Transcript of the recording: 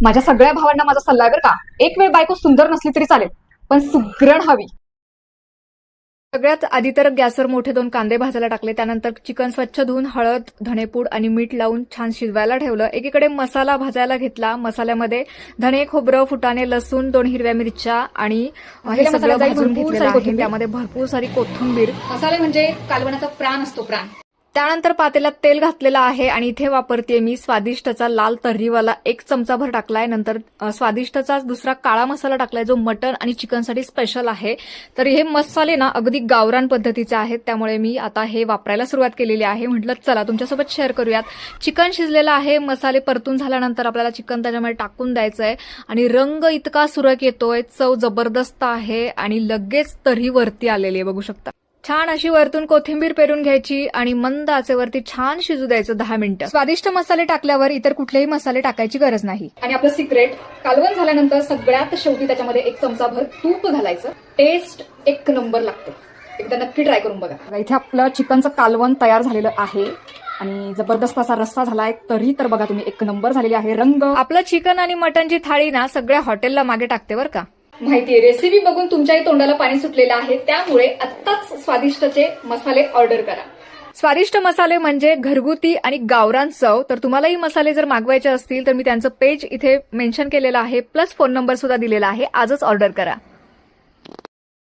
माझ्या सगळ्या भावांना माझा सल्ला आहे बरं का, एक वेळ बायको सुंदर नसली तरी चालेल, पण सुगरण हवी. सगळ्यात आधी तर गॅसवर मोठे 2 कांदे भाजायला टाकले. त्यानंतर चिकन स्वच्छ धुवून हळद, धणेपूड आणि मीठ लावून छान शिजवायला ठेवलं. एकीकडे मसाला भाजायला घेतला. मसाल्यामध्ये धणे, खोबरं, फुटाणे, लसूण, 2 हिरव्या मिरच्या आणि हे सगळं भाजून घेतलेलं आहे. त्यामध्ये भरपूर सारी कोथिंबीर. मसाले म्हणजे कालवणाचा प्राण असतो, प्राण. त्यानंतर पातेल्यात तेल घातलेलं आहे आणि इथे वापरते मी स्वादिष्टचा लाल तर्रीवाला 1 चमचाभर टाकलाय. नंतर स्वादिष्टचा दुसरा काळा मसाला टाकलाय, जो मटण आणि चिकनसाठी स्पेशल आहे. तर हे मसाले ना अगदी गावरान पद्धतीचे आहेत, त्यामुळे मी आता हे वापरायला सुरुवात केलेली आहे. म्हटलं चला तुमच्यासोबत शेअर करूयात. चिकन शिजलेलं आहे. मसाले परतून झाल्यानंतर आपल्याला चिकन त्याच्यामध्ये टाकून द्यायचंय आणि रंग इतका सुरेख येतोय, चव जबरदस्त आहे आणि लगेच तर्री वरती आलेली आहे, बघू शकता. छान अशी वरतून कोथिंबीर पेरून घ्यायची आणि मंद आचेवरती छान शिजू द्यायचं 10 मिनिटं. स्वादिष्ट मसाले टाकल्यावर इतर कुठलेही मसाले टाकायची गरज नाही. आणि आपलं सिक्रेट, कालवण झाल्यानंतर सगळ्यात शेवटी त्याच्यामध्ये 1 चमचाभर तूप घालायचं. टेस्ट 1 नंबर लागते. एकदा नक्की ट्राय करून बघा. इथे आपलं चिकनचं कालवण तयार झालेलं आहे आणि जबरदस्त असा रस्सा झालाय. तरी तर बघा तुम्ही, 1 नंबर झालेली आहे. रंग. आपलं चिकन आणि मटनची थाळी ना सगळ्या हॉटेलला मागे टाकते बरं का. माहितीये, रेसिपी बघून तुमच्याही तोंडाला पाणी सुटलेलं आहे, त्यामुळे आत्ताच स्वादिष्टचे मसाले ऑर्डर करा. स्वादिष्ट मसाले म्हणजे घरगुती आणि गावरान चव. तर तुम्हालाही मसाले जर मागवायचे असतील तर मी त्यांचं पेज इथे मेन्शन केलेलं आहे, प्लस फोन नंबर सुद्धा दिलेला आहे. आजच ऑर्डर करा.